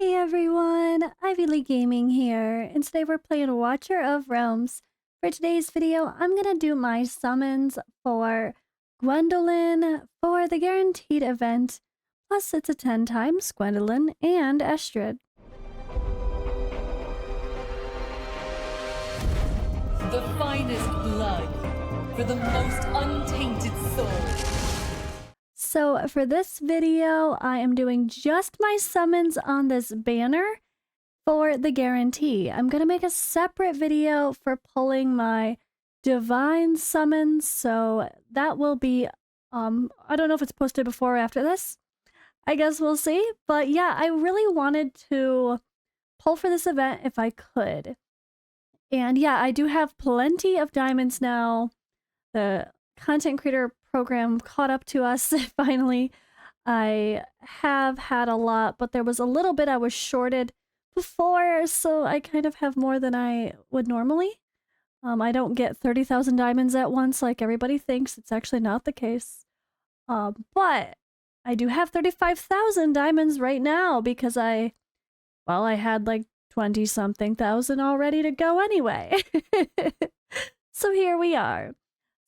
Hey everyone, Ivy Lee Gaming here, and today we're playing Watcher of Realms. For today's video, I'm gonna do my summons for Gwendolyn for the guaranteed event, plus it's a 10 times Gwendolyn and Estrid. The finest blood for the most untainted soul. So for this video, I am doing just my summons on this banner for the guarantee. I'm going to make a separate video for pulling my divine summons, so that will be, I don't know if it's posted before or after this. I guess we'll see. But yeah, I really wanted to pull for this event if I could. And yeah, I do have plenty of diamonds now. The content creator program caught up to us finally. I have had a lot, but there was a little bit I was shorted before, so I kind of have more than I would normally. I don't get 30,000 diamonds at once like everybody thinks. It's actually not the case. But I do have 35,000 diamonds right now because I had like 20-something thousand all ready to go anyway. So here we are.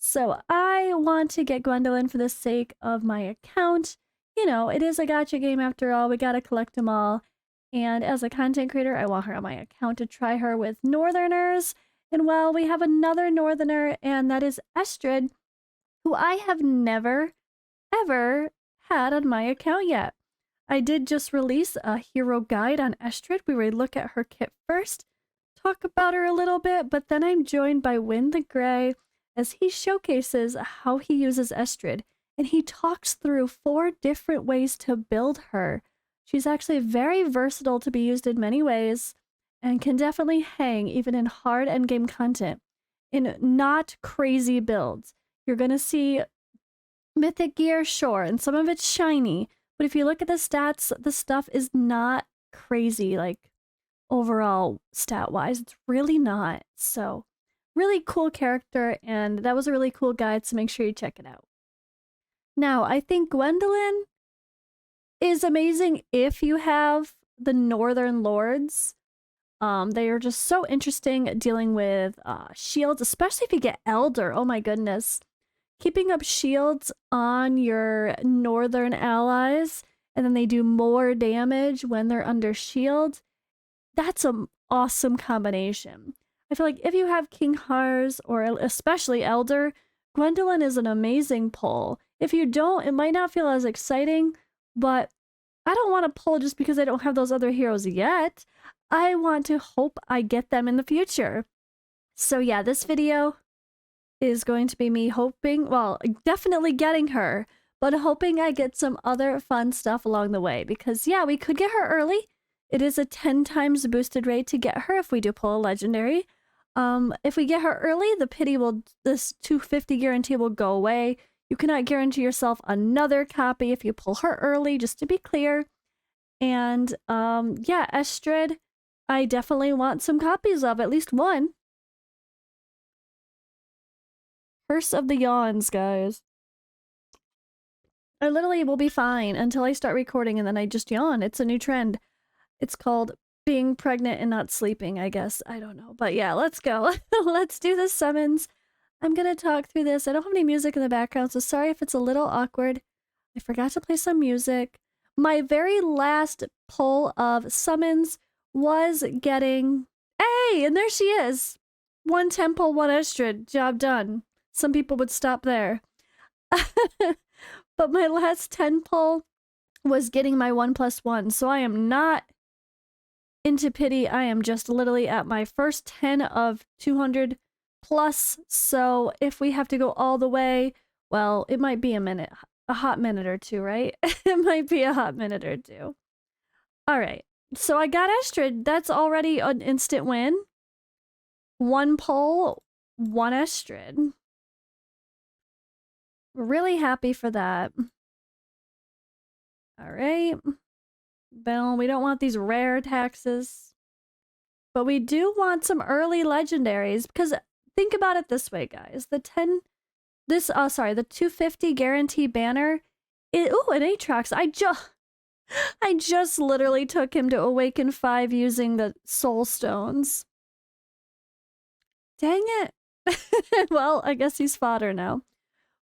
So I want to get Gwendolyn for the sake of my account. You know, it is a gacha game after all. We gotta collect them all. And as a content creator, I want her on my account to try her with Northerners. And well, we have another Northerner, and that is Estrid, who I have never, ever had on my account yet. I did just release a hero guide on Estrid. We would look at her kit first, talk about her a little bit, but then I'm joined by Wind the Grey as he showcases how he uses Estrid, and he talks through 4 different ways to build her. She's actually very versatile to be used in many ways, and can definitely hang even in hard endgame content, in not crazy builds. You're gonna see mythic gear, sure, and some of it's shiny, but if you look at the stats, the stuff is not crazy, like, overall stat-wise. It's really not, so really cool character, and that was a really cool guide, so make sure you check it out. Now, I think Gwendolyn is amazing if you have the Northern Lords. They are just so interesting dealing with shields, especially if you get Elder. Oh my goodness. Keeping up shields on your Northern allies, and then they do more damage when they're under shield. That's an awesome combination. I feel like if you have King Hars, or especially Elder, Gwendolyn is an amazing pull. If you don't, it might not feel as exciting, but I don't want to pull just because I don't have those other heroes yet. I want to hope I get them in the future. So yeah, this video is going to be me hoping, well, definitely getting her, but hoping I get some other fun stuff along the way, because yeah, we could get her early. It is a 10 times boosted rate to get her if we do pull a legendary. If we get her early, this 250 guarantee will go away. You cannot guarantee yourself another copy if you pull her early, just to be clear. And yeah, Estrid, I definitely want some copies of, at least one. Curse of the Yawns, guys. I literally will be fine until I start recording and then I just yawn. It's a new trend. It's called being pregnant and not sleeping, I guess. I don't know. But yeah, let's go. Let's do the summons. I'm gonna talk through this. I don't have any music in the background, so sorry if it's a little awkward. I forgot to play some music. My very last pull of summons was getting... Hey! And there she is! 1 Temple, 1 Estrid. Job done. Some people would stop there. But my last 10 pull was getting my 1+1, so I am not into pity. I am just literally at my first 10 of 200 plus, so if we have to go all the way, well, it might be a hot minute or two, right? It might be a hot minute or two. Alright, so I got Estrid. That's already an instant win. 1 pull, 1 Estrid. Really happy for that. Alright. Well, we don't want these rare taxes, but we do want some early legendaries, because think about it this way, guys. The 250 guarantee banner. Ooh, an Aatrox. I just literally took him to Awaken 5 using the Soul Stones. Dang it. Well, I guess he's fodder now.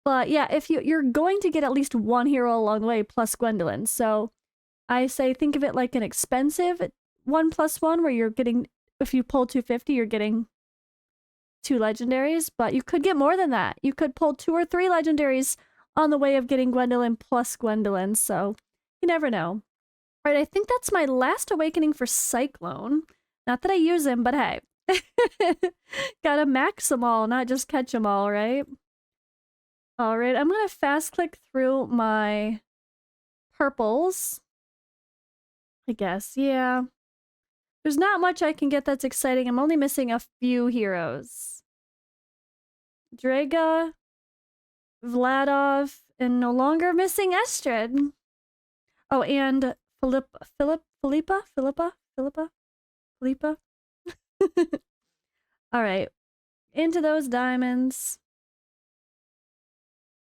But yeah, if you're going to get at least one hero along the way plus Gwendolyn. So I say think of it like an expensive 1+1 where you're getting, if you pull 250, you're getting 2 legendaries, but you could get more than that. You could pull 2 or 3 legendaries on the way of getting Gwendolyn plus Gwendolyn, so you never know. All right, I think that's my last awakening for Cyclone. Not that I use him, but hey. Gotta max them all, not just catch them all, right? All right, I'm gonna fast click through my purples. I guess, yeah. There's not much I can get that's exciting. I'm only missing a few heroes. Draga, Vladov, and no longer missing Estrid. Oh, and Philippa. All right, into those diamonds.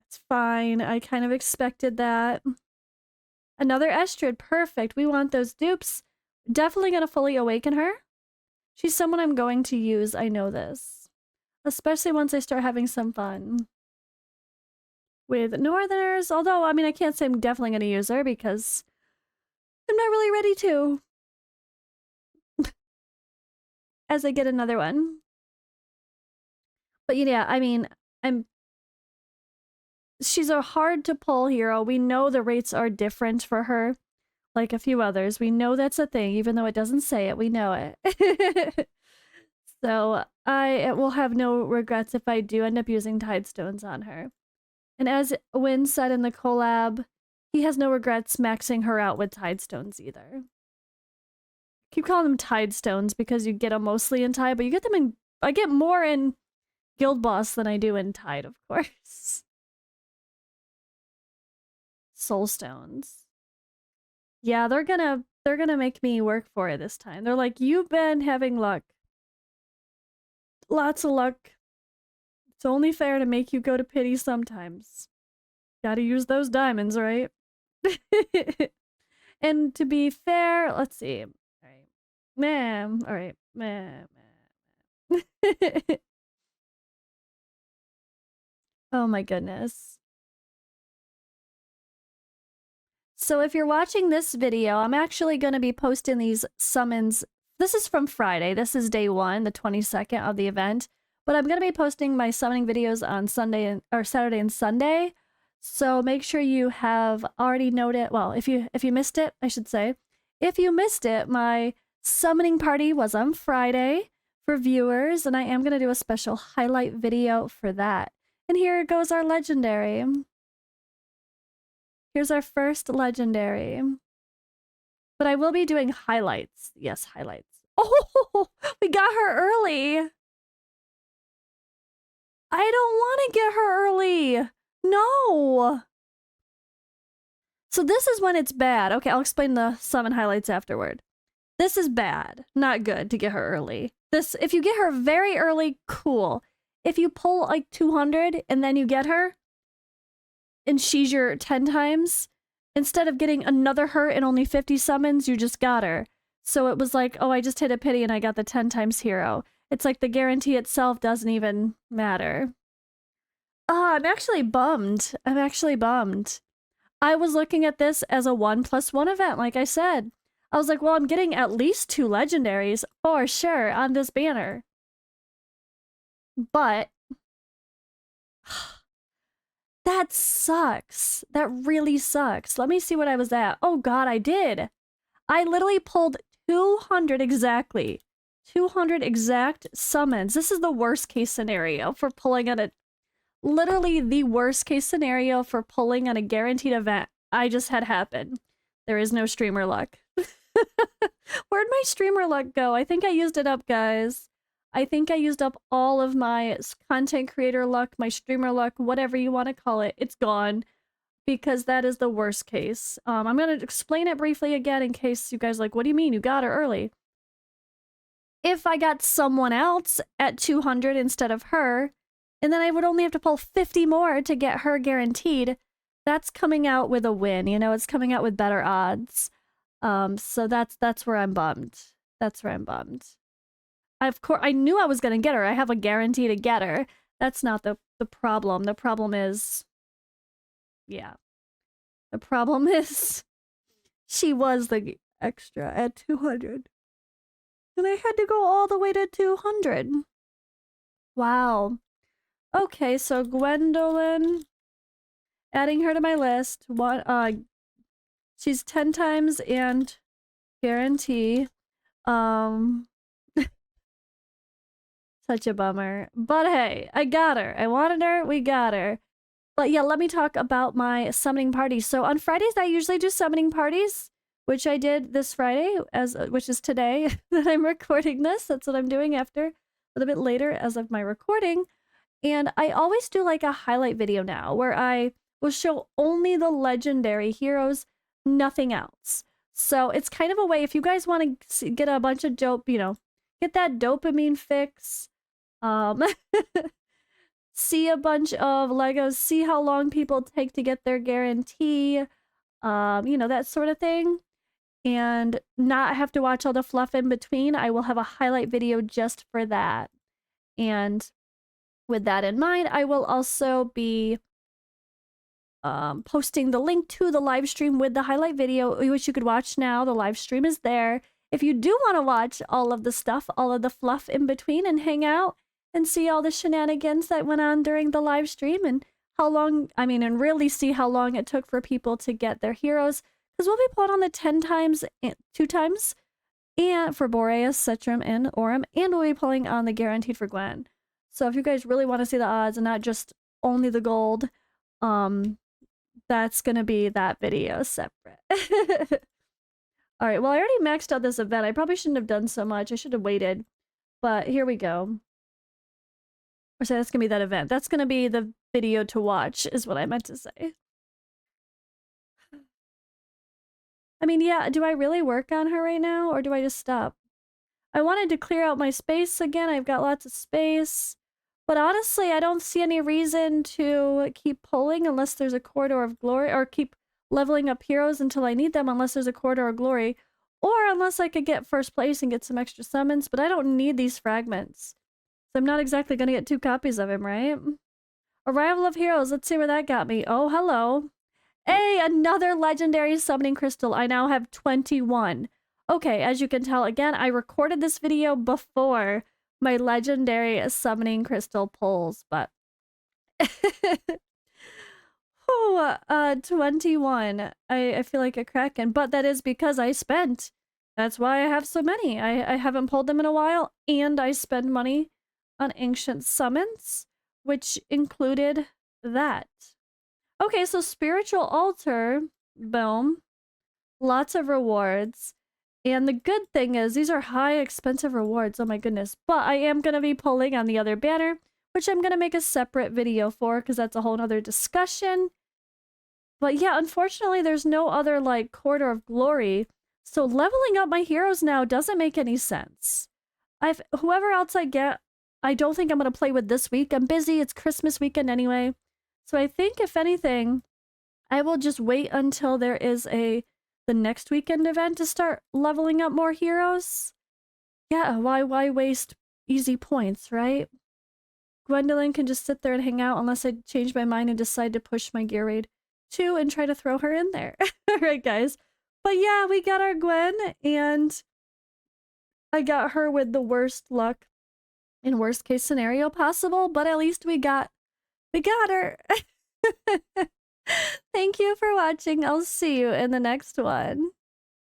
It's fine. I kind of expected that. Another Estrid, perfect. We want those dupes. Definitely gonna fully awaken her. She's someone I'm going to use, I know this. Especially once I start having some fun. With Northerners, although, I mean, I can't say I'm definitely gonna use her because I'm not really ready to. As I get another one. But yeah, I mean, she's a hard to pull hero. We know the rates are different for her. Like a few others. We know that's a thing, even though it doesn't say it. We know it. So I will have no regrets if I do end up using Tidestones on her. And as Wynn said in the collab, he has no regrets maxing her out with Tidestones either. Keep calling them Tidestones because you get them mostly in Tide, but you get them in... I get more in Guild Boss than I do in Tide, of course. Soul Stones. Yeah, they're gonna make me work for it this time. They're like, you've been having luck. Lots of luck. It's only fair to make you go to pity sometimes. Gotta use those diamonds, right? And to be fair, let's see. Alright. Man. Alright. Man. Oh my goodness. So if you're watching this video, I'm actually going to be posting these summons. This is from Friday. This is day 1, the 22nd of the event. But I'm going to be posting my summoning videos on Saturday and Sunday. So make sure you have already noted. Well, if you missed it, I should say. If you missed it, my summoning party was on Friday for viewers, and I am going to do a special highlight video for that. And here goes our legendary. Here's our first legendary. But I will be doing highlights. Yes, highlights. Oh, we got her early. I don't want to get her early. No. So this is when it's bad. Okay, I'll explain the summon highlights afterward. This is bad. Not good to get her early. If you get her very early, cool. If you pull like 200 and then you get her, and she's your 10 times, instead of getting another her and only 50 summons, you just got her. So it was like, oh, I just hit a pity and I got the 10 times hero. It's like the guarantee itself doesn't even matter. I'm actually bummed. I'm actually bummed. I was looking at this as a 1+1 event, like I said. I was like, well, I'm getting at least 2 legendaries for sure on this banner. But that sucks. That really sucks. Let me see what I was at. Oh god, I did. I literally pulled 200 exactly. 200 exact summons. This is the worst case scenario for pulling on a... Literally the worst case scenario for pulling on a guaranteed event I just had happen. There is no streamer luck. Where'd my streamer luck go? I think I used it up, guys. I think I used up all of my content creator luck, my streamer luck, whatever you want to call it. It's gone because that is the worst case. I'm going to explain it briefly again in case you guys are like, what do you mean? You got her early. If I got someone else at 200 instead of her, and then I would only have to pull 50 more to get her guaranteed, that's coming out with a win. You know, it's coming out with better odds. So that's where I'm bummed. That's where I'm bummed. Of course, I knew I was gonna get her. I have a guarantee to get her. That's not the problem. The problem is, yeah. The problem is, she was the extra at 200. And I had to go all the way to 200. Wow. Okay, so Gwendolyn, adding her to my list. She's 10 times and guarantee. Such a bummer. But hey, I got her. I wanted her. We got her. But yeah, let me talk about my summoning parties. So on Fridays, I usually do summoning parties, which I did this Friday, which is today that I'm recording this. That's what I'm doing after a little bit later as of my recording. And I always do like a highlight video now where I will show only the legendary heroes, nothing else. So it's kind of a way, if you guys want to get a bunch of dope, you know, get that dopamine fix, see a bunch of Legos, see how long people take to get their guarantee, you know, that sort of thing, and not have to watch all the fluff in between. I will have a highlight video just for that. And with that in mind, I will also be posting the link to the live stream with the highlight video, which you could watch now. The live stream is there. If you do want to watch all of the stuff, all of the fluff in between, and hang out and see all the shenanigans that went on during the live stream and how long, I mean, and really see how long it took for people to get their heroes, because we'll be pulling on the 10 times, 2 times, and for Boreas, Cetrum, and Aurum, and we'll be pulling on the guaranteed for Gwen. So if you guys really want to see the odds and not just only the gold, that's gonna be that video separate. All right, well, I already maxed out this event. I probably shouldn't have done so much. I should have waited, but here we go. Or say that's gonna be that event. That's gonna be the video to watch, is what I meant to say. I mean, yeah, do I really work on her right now, or do I just stop? I wanted to clear out my space again. I've got lots of space. But honestly, I don't see any reason to keep pulling unless there's a corridor of glory, or keep leveling up heroes until I need them unless there's a corridor of glory, or unless I could get first place and get some extra summons, but I don't need these fragments. So I'm not exactly going to get 2 copies of him, right? Arrival of Heroes, let's see where that got me. Oh, hello. Hey, another legendary summoning crystal. I now have 21. Okay, as you can tell, again, I recorded this video before my legendary summoning crystal pulls, but... Oh, 21. I feel like a kraken, but that is because I spent. That's why I have so many. I haven't pulled them in a while, and I spend money on ancient summons, which included that. Okay, so spiritual altar, boom. Lots of rewards. And the good thing is these are high expensive rewards. Oh my goodness. But I am going to be pulling on the other banner, which I'm going to make a separate video for because that's a whole nother discussion. But yeah, unfortunately, there's no other like corridor of glory. So leveling up my heroes now doesn't make any sense. Whoever else I get, I don't think I'm going to play with this week. I'm busy. It's Christmas weekend anyway. So I think if anything, I will just wait until there is the next weekend event to start leveling up more heroes. Yeah, why waste easy points, right? Gwendolyn can just sit there and hang out unless I change my mind and decide to push my gear raid 2 and try to throw her in there. Alright, guys. But yeah, we got our Gwen, and I got her with the worst luck in worst case scenario possible, but at least we got her. Thank you for watching. I'll see you in the next one.